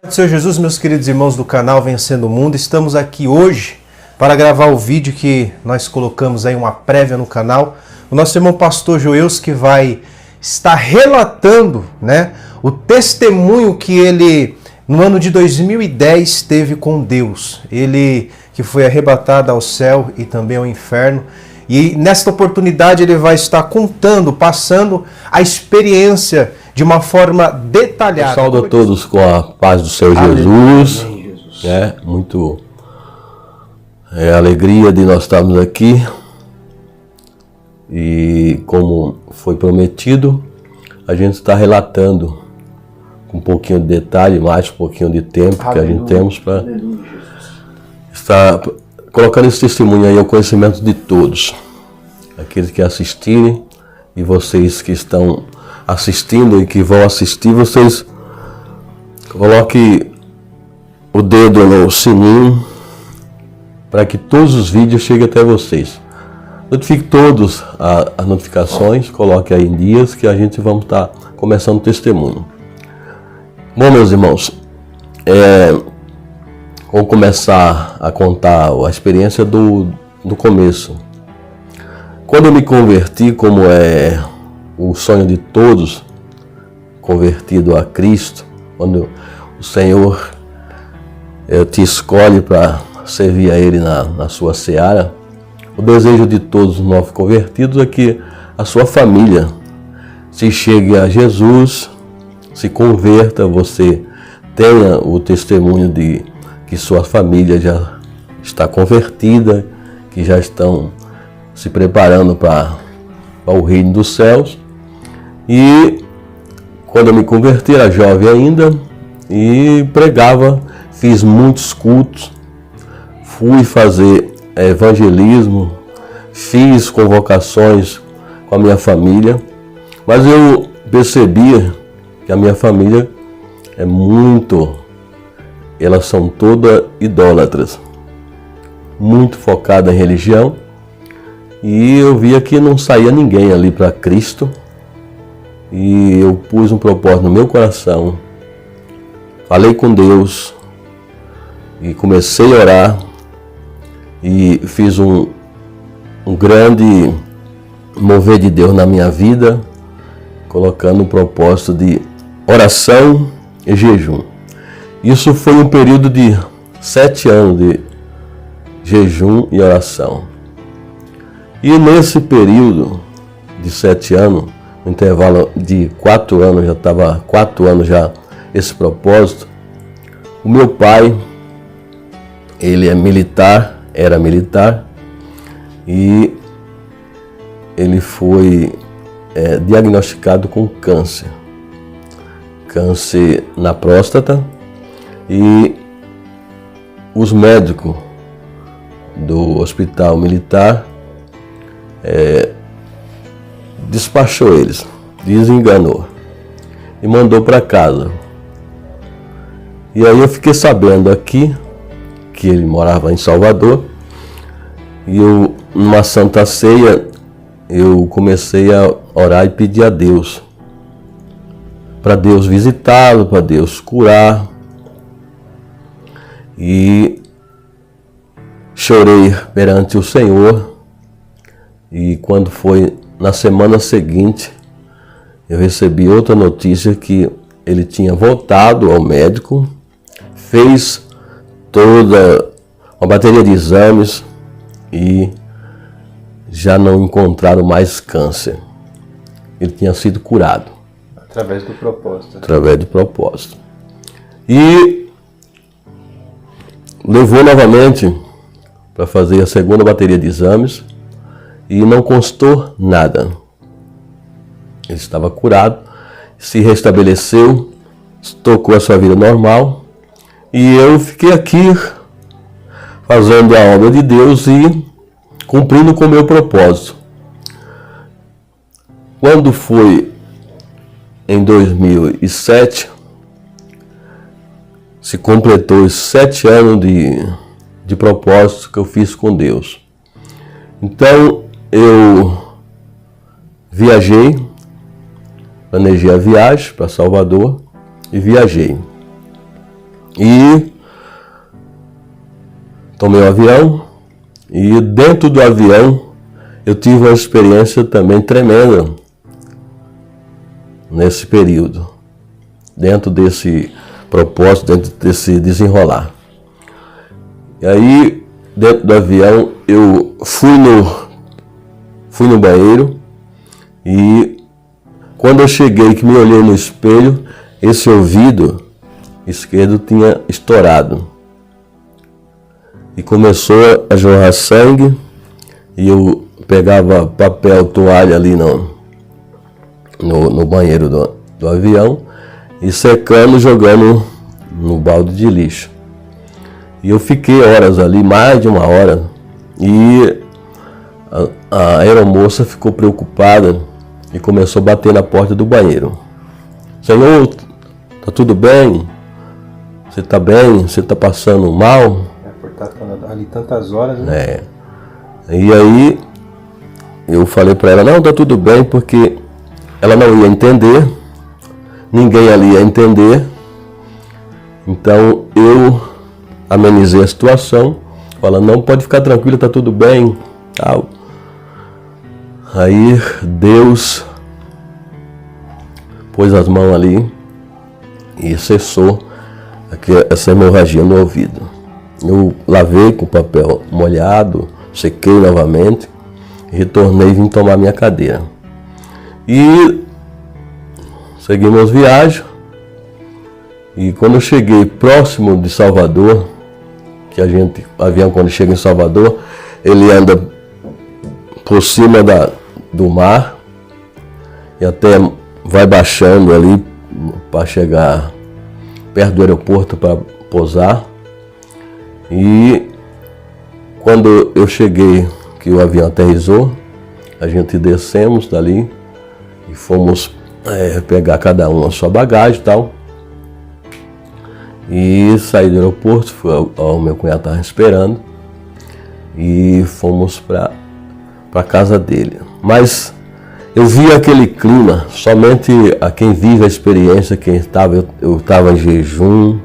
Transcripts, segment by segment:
Senhor Jesus, meus queridos irmãos do canal Vencendo o Mundo, estamos aqui hoje para gravar o vídeo que nós colocamos aí, uma prévia no canal. O nosso irmão pastor Joels, que vai estar relatando, o testemunho que ele, no ano de 2010, teve com Deus. Ele que foi arrebatado ao céu e também ao inferno. E nesta oportunidade ele vai estar contando, passando a experiência de uma forma detalhada. Eu saúdo a todos com a paz do Senhor Jesus. Amém, Jesus. Muito alegria de nós estarmos aqui. E como foi prometido, a gente está relatando com um pouquinho de detalhe, mais um pouquinho de tempo que a gente temos para estar colocando esse testemunho aí ao conhecimento de todos. Aqueles que assistirem e vocês que estão assistindo e que vão assistir, vocês coloquem o dedo no sininho para que todos os vídeos cheguem até vocês. Notifique todos as notificações, coloque aí em dias que a gente vamos estar começando o testemunho. Bom, meus irmãos, vou começar a contar a experiência do começo. Quando eu me converti, como é o sonho de todos, convertido a Cristo, quando o Senhor te escolhe para servir a Ele na sua seara, o desejo de todos os novos convertidos é que a sua família se chegue a Jesus, se converta, você tenha o testemunho de que sua família já está convertida, que já estão se preparando para o reino dos céus. E quando eu me converti, era jovem ainda e pregava, fiz muitos cultos, fui fazer evangelismo, fiz convocações com a minha família, mas eu percebia que a minha família elas são todas idólatras, muito focada em religião, e eu via que não saía ninguém ali para Cristo. E eu pus um propósito no meu coração, falei com Deus e comecei a orar e fiz um grande mover de Deus na minha vida, colocando um propósito de oração e jejum. Isso foi um período de 7 anos de jejum e oração. E nesse período de 7 anos, no intervalo de 4 anos, já estava 4 anos já esse propósito, o meu pai, ele era militar, e ele foi diagnosticado com câncer na próstata, e os médicos do hospital militar despachou eles, desenganou e mandou para casa. E aí eu fiquei sabendo aqui que ele morava em Salvador, e eu, numa Santa Ceia, eu comecei a orar e pedir a Deus, para Deus visitá-lo, para Deus curar, e chorei perante o Senhor. E quando foi na semana seguinte, eu recebi outra notícia que ele tinha voltado ao médico, fez toda uma bateria de exames e já não encontraram mais câncer. Ele tinha sido curado. Através do propósito. Através do propósito. E levou novamente para fazer a segunda bateria de exames e não constou nada. Ele estava curado, se restabeleceu, tocou a sua vida normal, e eu fiquei aqui fazendo a obra de Deus e cumprindo com o meu propósito. Quando foi em 2007, se completou os 7 anos de propósito que eu fiz com Deus. Então eu viajei, planejei a viagem para Salvador e viajei. E tomei o avião, e dentro do avião eu tive uma experiência também tremenda nesse período, dentro desse propósito, dentro desse desenrolar. E aí, dentro do avião, eu fui no banheiro, e quando eu cheguei, que me olhei no espelho, esse ouvido esquerdo tinha estourado. E começou a jorrar sangue, e eu pegava papel, toalha ali no banheiro do avião, e secando, jogando no balde de lixo. E eu fiquei horas ali, mais de 1 hora, e a aeromoça ficou preocupada e começou a bater na porta do banheiro. Senhor, tá tudo bem? Você tá bem? Você tá passando mal? Por estar ali tantas horas, né? E aí eu falei para ela, não, tá tudo bem, porque ela não ia entender, ninguém ali ia entender. Então eu amenizei a situação, falando, não, pode ficar tranquila, tá tudo bem, tal. Aí Deus pôs as mãos ali e cessou essa hemorragia no ouvido. Eu lavei com papel molhado, sequei novamente, retornei e vim tomar minha cadeira. E seguimos viagem, e quando eu cheguei próximo de Salvador, que o avião quando chega em Salvador, ele anda por cima do mar, e até vai baixando ali para chegar perto do aeroporto para pousar. E quando eu cheguei, que o avião aterrissou, a gente descemos dali e fomos pegar cada um a sua bagagem e tal. E saí do aeroporto, o meu cunhado estava esperando, e fomos para a casa dele. Mas eu vi aquele clima, somente a quem vive a experiência, eu estava em jejum,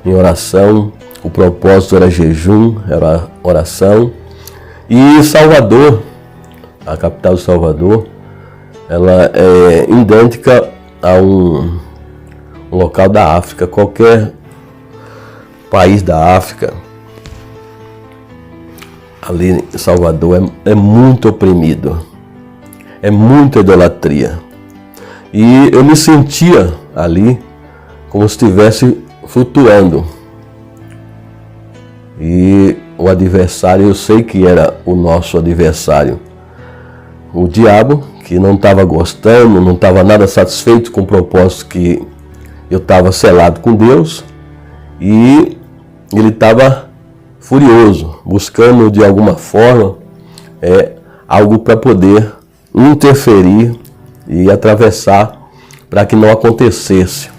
em oração, o propósito era jejum, era oração. E Salvador, a capital de Salvador, ela é idêntica a um local da África, qualquer país da África. Ali em Salvador é muito oprimido, é muita idolatria. E eu me sentia ali como se estivesse flutuando. E o adversário, eu sei que era o nosso adversário, o diabo, que não estava gostando, não estava nada satisfeito com o propósito que eu estava selado com Deus, e ele estava furioso, buscando de alguma forma algo para poder interferir e atravessar para que não acontecesse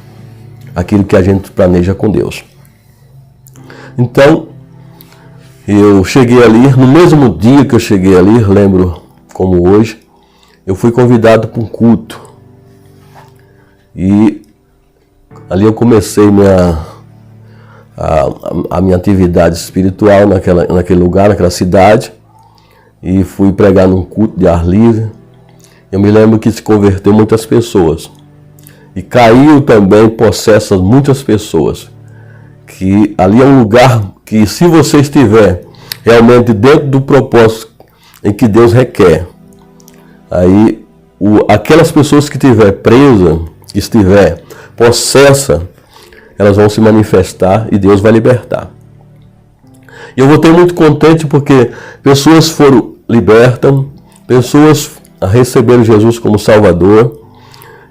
aquilo que a gente planeja com Deus. Então, eu cheguei ali, no mesmo dia que eu cheguei ali, lembro como hoje, eu fui convidado para um culto. E ali eu comecei a minha atividade espiritual naquele lugar, naquela cidade, e fui pregar num culto de ar livre. Eu me lembro que se converteu muitas pessoas, e caiu também possessas muitas pessoas, que ali é um lugar que, se você estiver realmente dentro do propósito em que Deus requer, aí aquelas pessoas que estiver presa, que estiver possessa, elas vão se manifestar e Deus vai libertar. E eu voltei muito contente porque pessoas foram libertas, pessoas receberam Jesus como Salvador,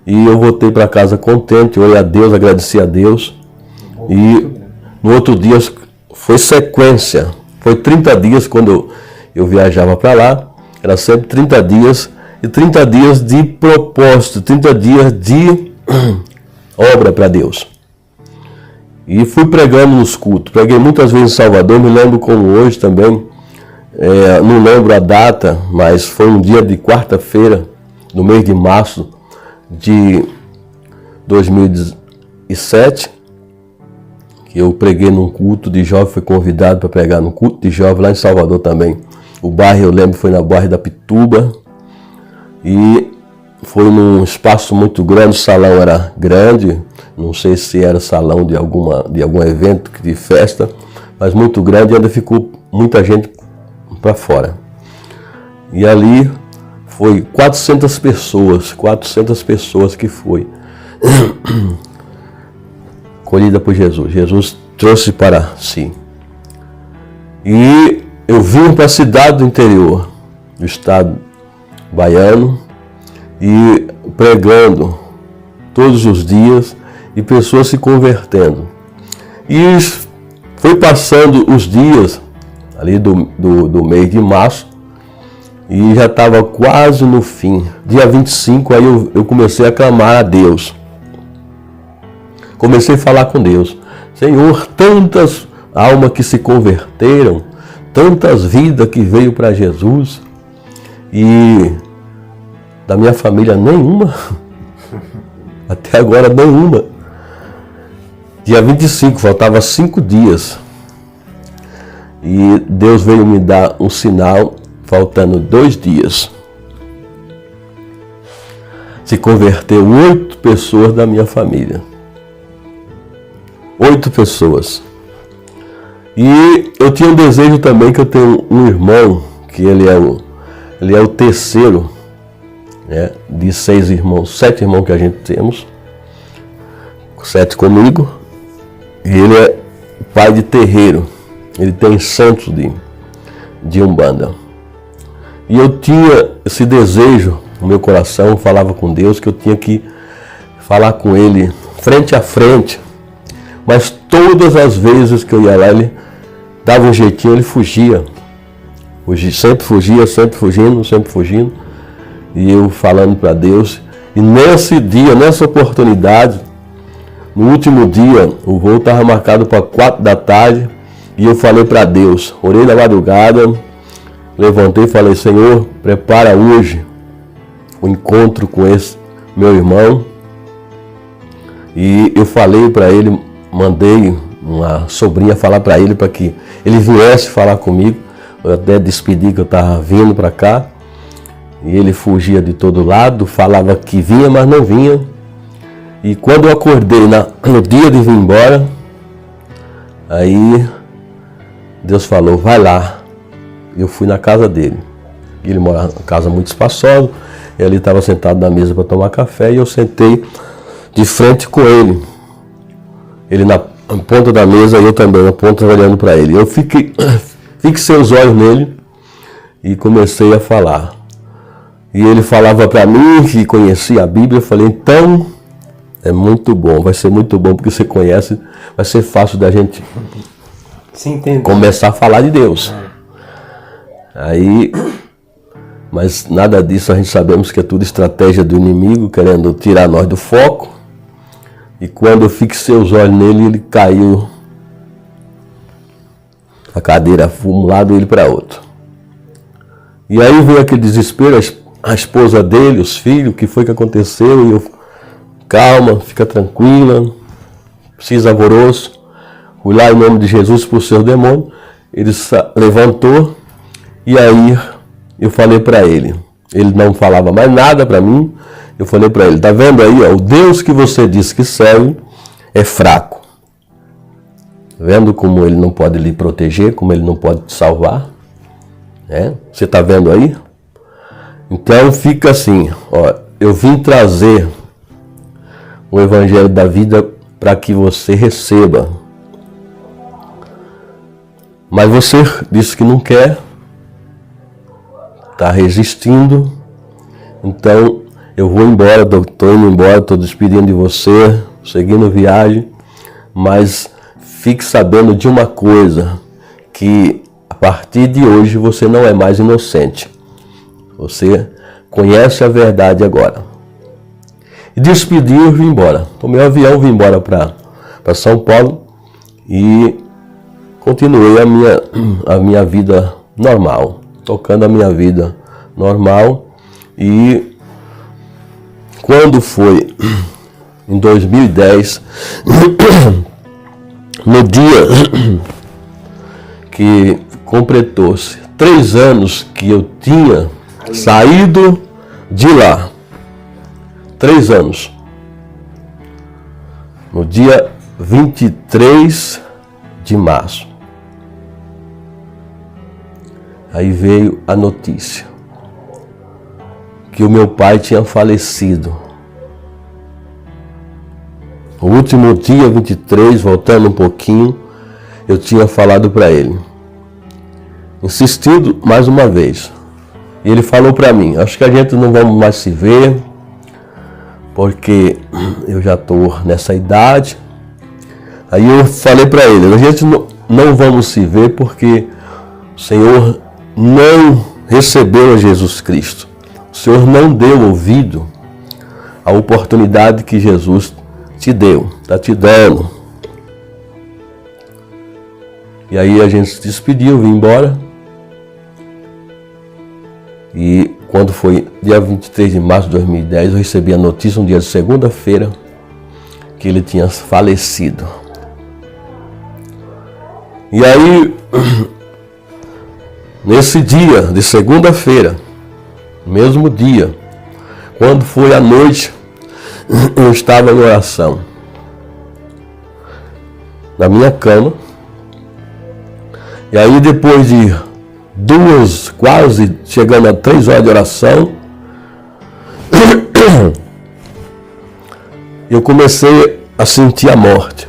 e eu voltei para casa contente, orei a Deus, agradeci a Deus. E no outro dia foi sequência, foi 30 dias quando eu viajava para lá, era sempre 30 dias, e 30 dias de propósito, 30 dias de obra para Deus. E fui pregando nos cultos, preguei muitas vezes em Salvador, me lembro como hoje também, não lembro a data, mas foi um dia de quarta-feira, no mês de março de 2007, que eu preguei num culto de jovem, fui convidado para pregar num culto de jovem lá em Salvador também. O bairro, eu lembro, foi na bairro da Pituba, e foi num espaço muito grande, o salão era grande, não sei se era salão de algum evento, de festa, mas muito grande, e ainda ficou muita gente para fora. E ali foi 400 pessoas que foi colhida por Jesus. Jesus trouxe para si. E eu vim para a cidade do interior do estado baiano e pregando todos os dias e pessoas se convertendo. E foi passando os dias ali do mês de março e já estava quase no fim. Dia 25 aí eu comecei a clamar a Deus. Comecei a falar com Deus. Senhor, tantas almas que se converteram, tantas vidas que veio para Jesus, e da minha família nenhuma, até agora nenhuma. Dia 25, faltava 5 dias, e Deus veio me dar um sinal, faltando 2 dias. Se converteu 8 pessoas da minha família. 8 pessoas. E eu tinha um desejo também, que eu tenho um irmão, que ele é o terceiro, né, de 6 irmãos, 7 irmãos que a gente temos, 7 comigo, e ele é pai de terreiro, ele tem santos de Umbanda. E eu tinha esse desejo no meu coração, falava com Deus, que eu tinha que falar com ele frente a frente, mas todas as vezes que eu ia lá, ele dava um jeitinho, ele fugia. Sempre fugia, sempre fugindo. E eu falando para Deus. E nesse dia, nessa oportunidade, no último dia, o voo estava marcado para 4 da tarde. E eu falei para Deus, orei na madrugada, levantei e falei, Senhor, prepara hoje o encontro com esse meu irmão. E eu falei para ele, mandei uma sobrinha falar para ele, para que ele viesse falar comigo. Eu até despedi que eu estava vindo para cá. E ele fugia de todo lado, falava que vinha, mas não vinha. E quando eu acordei no dia de vir embora, aí Deus falou, vai lá. Eu fui na casa dele. Ele mora numa casa muito espaçosa. Ele estava sentado na mesa para tomar café e eu sentei de frente com ele. Ele na ponta da mesa e eu também na ponta olhando para ele. Eu fixei os olhos nele e comecei a falar. E ele falava para mim que conhecia a Bíblia. Eu falei, então é muito bom, vai ser muito bom porque você conhece, vai ser fácil da gente começar a falar de Deus. Aí, mas nada disso, a gente sabemos que é tudo estratégia do inimigo, querendo tirar nós do foco. E quando eu fixei os olhos nele, ele caiu a cadeira para um lado e ele para outro. E aí veio aquele desespero, a esposa dele, os filhos, o que foi que aconteceu? E eu, calma, fica tranquila, precisa alvoroço. Fui lá em nome de Jesus por seu demônio. Ele levantou e aí eu falei para ele. Ele não falava mais nada para mim. Eu falei para ele, tá vendo aí, ó, o Deus que você disse que serve é fraco. Vendo como ele não pode lhe proteger, como ele não pode te salvar? Você tá vendo aí? Então fica assim, ó, eu vim trazer o evangelho da vida para que você receba. Mas você disse que não quer, tá resistindo, então eu vou embora, estou indo embora, estou despedindo de você, seguindo viagem, mas fique sabendo de uma coisa, que a partir de hoje você não é mais inocente. Você conhece a verdade agora. E despediu e vim embora. Tomei o avião, vim embora para São Paulo e continuei a minha vida normal, tocando a minha vida normal. E quando foi em 2010, no dia que completou-se 3 anos que eu tinha saído de lá, 3 anos, no dia 23 de março, aí veio a notícia que o meu pai tinha falecido. No último dia 23, voltando um pouquinho, eu tinha falado para ele, insistindo mais uma vez. E ele falou para mim, acho que a gente não vamos mais se ver, porque eu já estou nessa idade. Aí eu falei para ele, a gente não vamos se ver porque o Senhor não recebeu a Jesus Cristo. O Senhor não deu ouvido à oportunidade que Jesus te deu, está te dando. E aí a gente se despediu, vim embora. E quando foi dia 23 de março de 2010, eu recebi a notícia, um dia de segunda-feira, que ele tinha falecido. E aí, nesse dia de segunda-feira, mesmo dia, quando foi à noite, eu estava em oração, na minha cama. E aí depois de 2, quase chegando a 3 horas de oração, eu comecei a sentir a morte.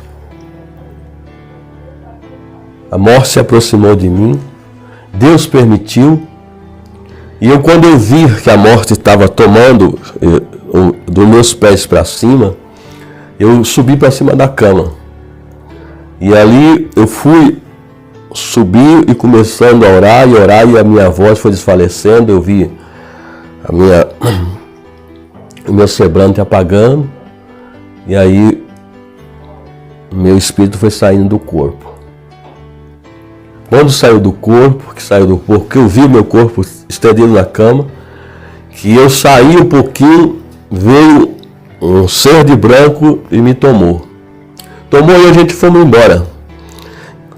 A morte se aproximou de mim, Deus permitiu, e eu, quando eu vi que a morte estava tomando dos meus pés para cima, eu subi para cima da cama. E ali eu subi e começando a orar, e a minha voz foi desfalecendo, eu vi o meu semblante apagando, e aí meu espírito foi saindo do corpo. Quando saiu do corpo, que eu vi meu corpo estendido na cama, que eu saí um pouquinho, veio um ser de branco e me tomou. Tomou e a gente fomos embora.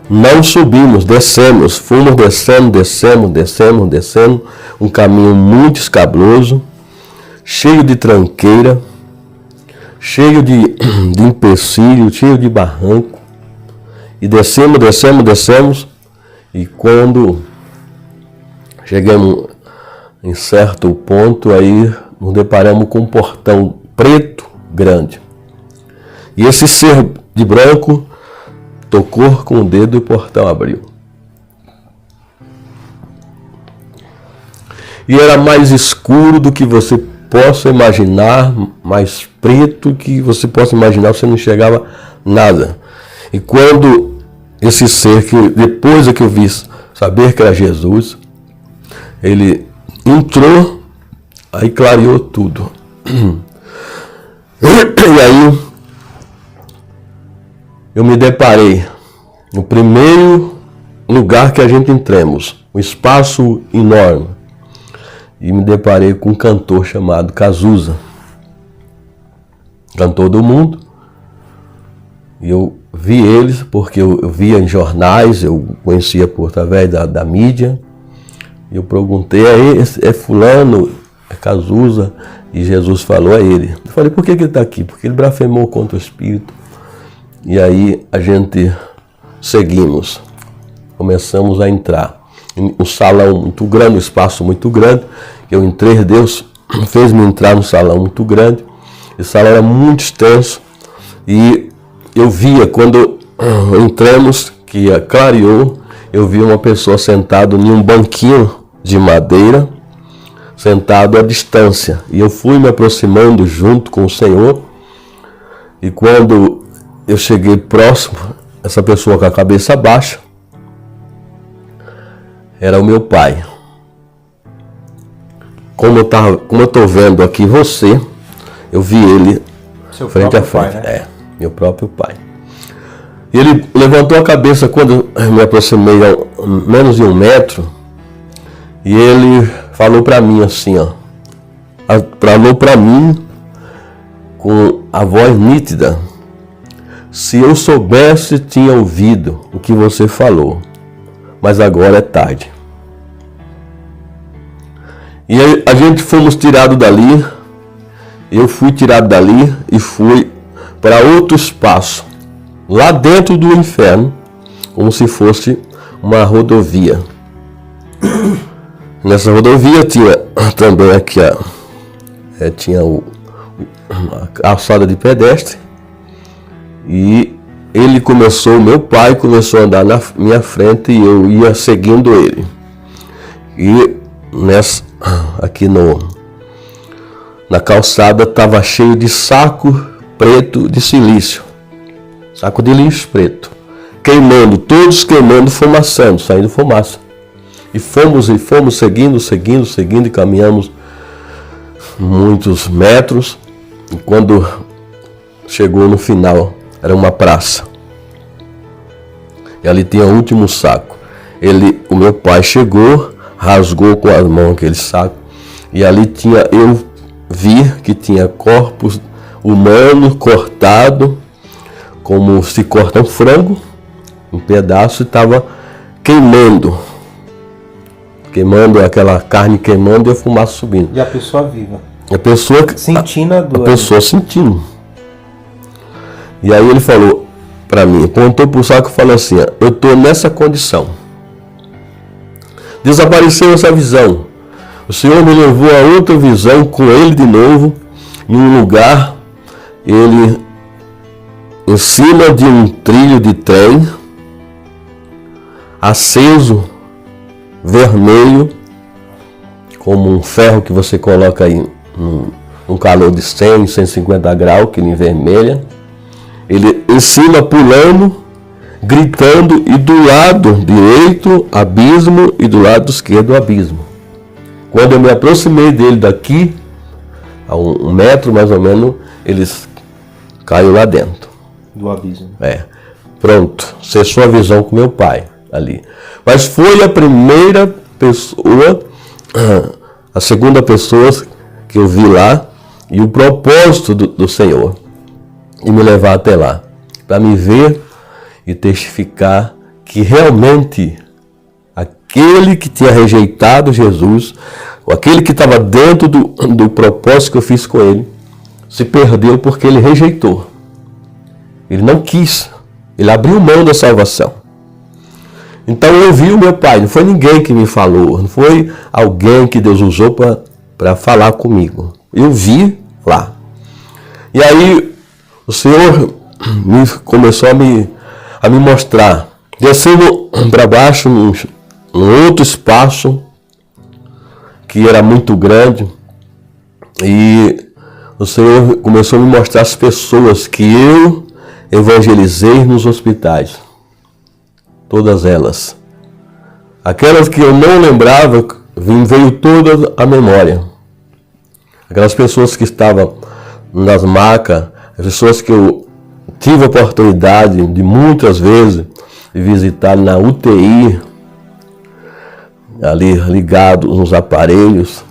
Não subimos, descemos, fomos descendo, um caminho muito escabroso, cheio de tranqueira, cheio de empecilho, cheio de barranco, e descemos, e quando chegamos em certo ponto, aí nos deparamos com um portão preto grande, e esse ser de branco tocou com o dedo e o portão abriu. E era mais escuro do que você possa imaginar, mais preto que você possa imaginar, você não enxergava nada. E quando esse ser, que depois é que eu vi saber que era Jesus, ele entrou, aí clareou tudo. E aí eu me deparei no primeiro lugar que a gente entramos, um espaço enorme, e me deparei com um cantor chamado Cazuza, cantor do mundo. E eu vi eles porque eu via em jornais, eu conhecia através da mídia. E eu perguntei, é fulano, é Cazuza? E Jesus falou, é ele. Eu falei, por que ele está aqui? Porque ele blasfemou contra o Espírito. E aí a gente seguimos, começamos a entrar. Um salão muito grande, um espaço muito grande. Eu entrei, Deus fez-me entrar num salão muito grande. Esse salão era muito extenso. E eu via, quando entramos, que clareou, eu vi uma pessoa sentada em um banquinho de madeira, sentado à distância. E eu fui me aproximando junto com o Senhor. E quando eu cheguei próximo, essa pessoa com a cabeça baixa, era o meu pai. Como eu estou vendo aqui você, eu vi ele Seu frente a frente. Pai, né? Meu próprio pai. E ele levantou a cabeça quando eu me aproximei a menos de 1 metro, e ele falou para mim assim, falou para mim com a voz nítida: se eu soubesse, tinha ouvido o que você falou, mas agora é tarde. E aí, a gente fomos tirados dali, eu fui tirado dali e fui para outro espaço, lá dentro do inferno, como se fosse uma rodovia. Nessa rodovia tinha também aqui tinha a calçada de pedestre, e meu pai começou a andar na minha frente e eu ia seguindo ele. E aqui na calçada estava cheio de saco preto de silício, saco de lixo preto, queimando, todos queimando, fumaçando, saindo fumaça. E fomos seguindo e caminhamos muitos metros. E quando chegou no final, era uma praça. E ali tinha o último saco. O meu pai chegou, rasgou com as mãos aquele saco. E ali eu vi que tinha corpos humanos cortados, como se corta um frango, um pedaço, e estava queimando aquela carne queimando e a fumaça subindo. E a pessoa viva. A pessoa sentindo a dor. A pessoa sentindo. E aí ele falou para mim, apontou para o saco e falou assim: eu estou nessa condição. Desapareceu essa visão. O Senhor me levou a outra visão com ele de novo, em um lugar, ele em cima de um trilho de trem, aceso, vermelho, como um ferro que você coloca aí num calor de 100, 150 graus, que ele envermelha. Ele em cima pulando, gritando, e do lado direito, abismo, e do lado esquerdo, abismo. Quando eu me aproximei dele daqui, a um metro mais ou menos, ele caiu lá dentro. Do abismo. Pronto, cessou a visão com meu pai ali. Mas foi a primeira pessoa, a segunda pessoa que eu vi lá, e o propósito do Senhor de me levar até lá, para me ver e testificar que realmente aquele que tinha rejeitado Jesus, ou aquele que estava dentro do propósito que eu fiz com ele, se perdeu porque ele rejeitou. Ele não quis, ele abriu mão da salvação. Então eu vi o meu pai, não foi ninguém que me falou, não foi alguém que Deus usou para falar comigo. Eu vi lá. E aí o Senhor começou a me mostrar, descendo para baixo num outro espaço que era muito grande, e o Senhor começou a me mostrar as pessoas que eu evangelizei nos hospitais. Todas elas. Aquelas que eu não lembrava, veio toda a memória. Aquelas pessoas que estavam nas macas, as pessoas que eu tive a oportunidade de muitas vezes de visitar na UTI, ali ligados nos aparelhos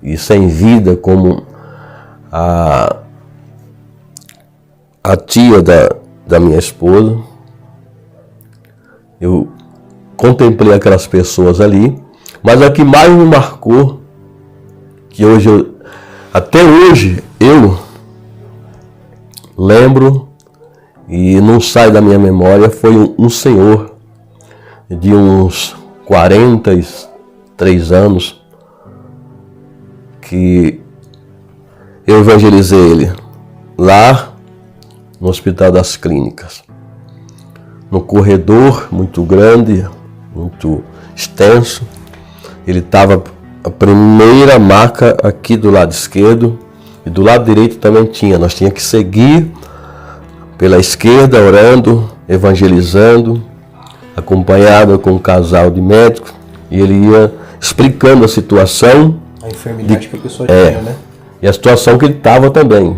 e sem vida, como a tia da minha esposa. Eu contemplei aquelas pessoas ali, mas a que mais me marcou, que até hoje eu lembro e não sai da minha memória, foi um senhor de uns 43 anos, que eu evangelizei ele lá no Hospital das Clínicas, no corredor muito grande, muito extenso. Ele estava a primeira maca aqui do lado esquerdo, e do lado direito também tinha. Nós tínhamos que seguir pela esquerda, orando, evangelizando, acompanhado com um casal de médicos, e ele ia explicando a situação. A enfermidade que a pessoa tinha, né? E a situação que ele estava também.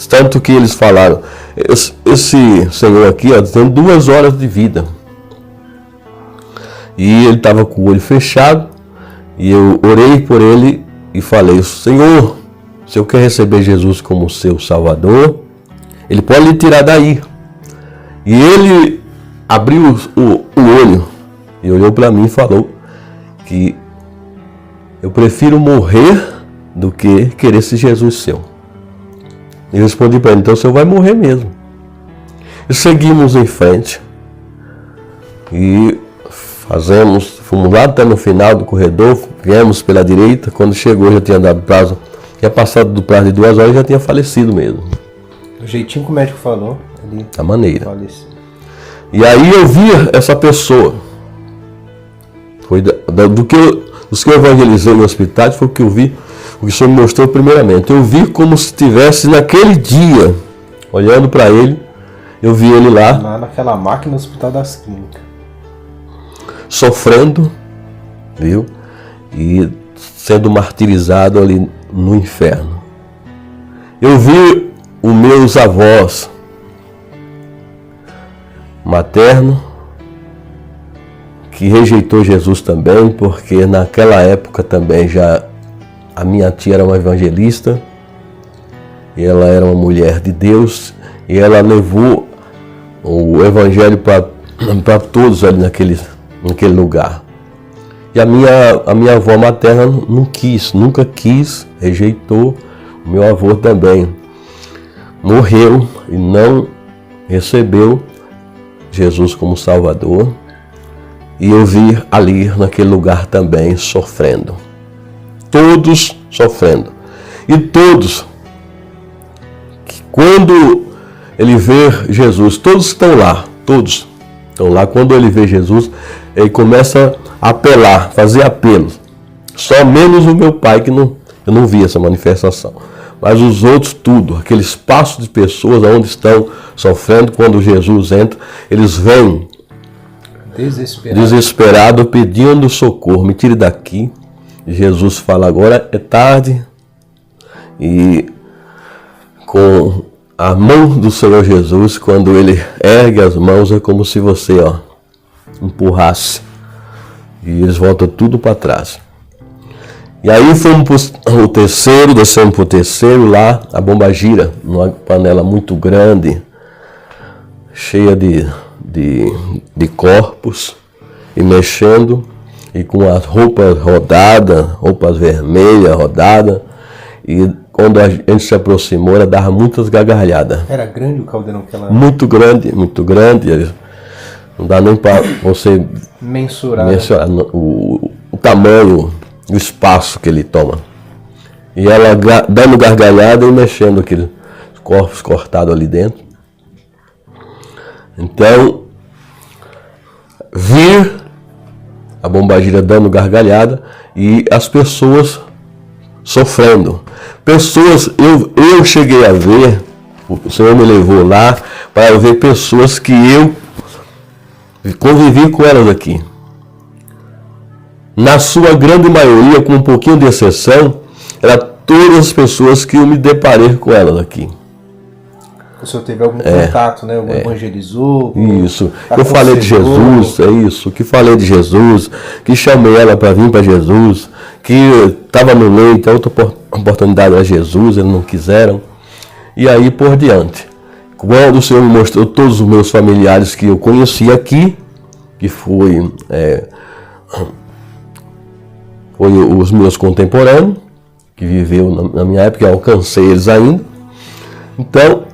Tanto que eles falaram, esse senhor aqui tem 2 horas de vida. E ele estava com o olho fechado, e eu orei por ele e falei: Senhor, se eu quer receber Jesus como seu Salvador, ele pode lhe tirar daí. E ele abriu o olho e olhou para mim e falou que eu prefiro morrer do que querer esse Jesus seu. E eu respondi para ele, então o senhor vai morrer mesmo. E seguimos em frente. E fomos lá até no final do corredor, viemos pela direita, quando chegou já tinha dado prazo, tinha passado do prazo de 2 horas e já tinha falecido mesmo. O jeitinho que o médico falou. A maneira. Faleceu. E aí eu vi essa pessoa. Foi dos que eu evangelizei no hospital, foi o que eu vi, o que o senhor me mostrou primeiramente. Eu vi como se estivesse naquele dia, olhando para ele, eu vi ele lá naquela máquina no Hospital das Clínicas. Sofrendo, viu? E sendo martirizado ali no inferno. Eu vi os meus avós materno, que rejeitou Jesus também, porque naquela época também já a minha tia era uma evangelista, e ela era uma mulher de Deus, e ela levou o evangelho para todos ali naquele lugar. E a minha avó materna nunca quis, rejeitou. O meu avô também morreu e não recebeu Jesus como Salvador. E eu vi ali naquele lugar também sofrendo. Todos sofrendo. E todos, quando ele vê Jesus, todos estão lá, quando ele vê Jesus, ele começa a apelar, fazer apelos. Só menos o meu pai, que eu não vi essa manifestação. Mas os outros tudo, aquele espaço de pessoas onde estão sofrendo, quando Jesus entra, eles vêm desesperado, pedindo socorro, me tire daqui. Jesus fala, agora é tarde. E com a mão do Senhor Jesus, quando ele ergue as mãos, é como se você empurrasse. E eles voltam tudo para trás. E aí fomos para o terceiro, descemos para o terceiro, lá a bomba gira, numa panela muito grande, cheia de corpos, e mexendo, e com as roupas rodadas, roupas vermelhas rodadas, e quando a gente se aproximou, ela dava muitas gargalhadas. Era grande o caldeirão que ela... Muito grande, não dá nem para você mensurar o tamanho, o espaço que ele toma. E ela dando gargalhada e mexendo aqueles corpos cortados ali dentro. Então, vir a bombagira dando gargalhada e as pessoas sofrendo. Pessoas, eu cheguei a ver, o Senhor me levou lá para ver pessoas que eu convivi com elas aqui. Na sua grande maioria, com um pouquinho de exceção, eram todas as pessoas que eu me deparei com elas aqui. O senhor teve algum contato, né? Algum evangelizou? Isso. Eu falei de Jesus, é isso. Que falei de Jesus, que chamei ela para vir para Jesus, que estava no leito, a outra oportunidade era Jesus, eles não quiseram. E aí por diante. Quando o Senhor me mostrou todos os meus familiares que eu conheci aqui, que foi os meus contemporâneos, que viveu na minha época, eu alcancei eles ainda. Então,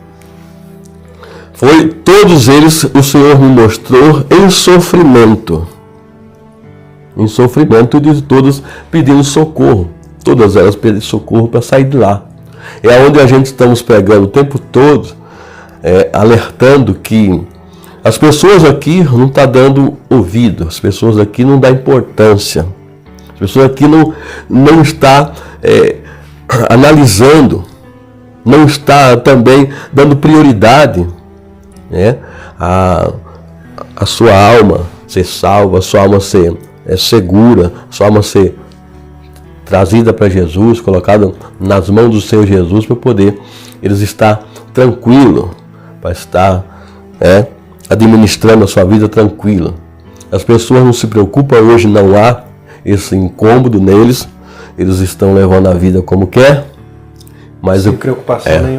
foi todos eles, o Senhor me mostrou em sofrimento. Em sofrimento, de todas pedindo socorro. Todas elas pedindo socorro para sair de lá. É onde a gente estamos pregando o tempo todo, alertando que as pessoas aqui não estão dando ouvido, as pessoas aqui não dão importância, as pessoas aqui não estão analisando, não está também dando prioridade, a sua alma ser salva, a sua alma ser segura, a sua alma ser trazida para Jesus, colocada nas mãos do Senhor Jesus, para poder eles estar tranquilos, para estar administrando a sua vida tranquila. As pessoas não se preocupam hoje, não há esse incômodo neles, eles estão levando a vida como quer, mas sem preocupação nenhuma.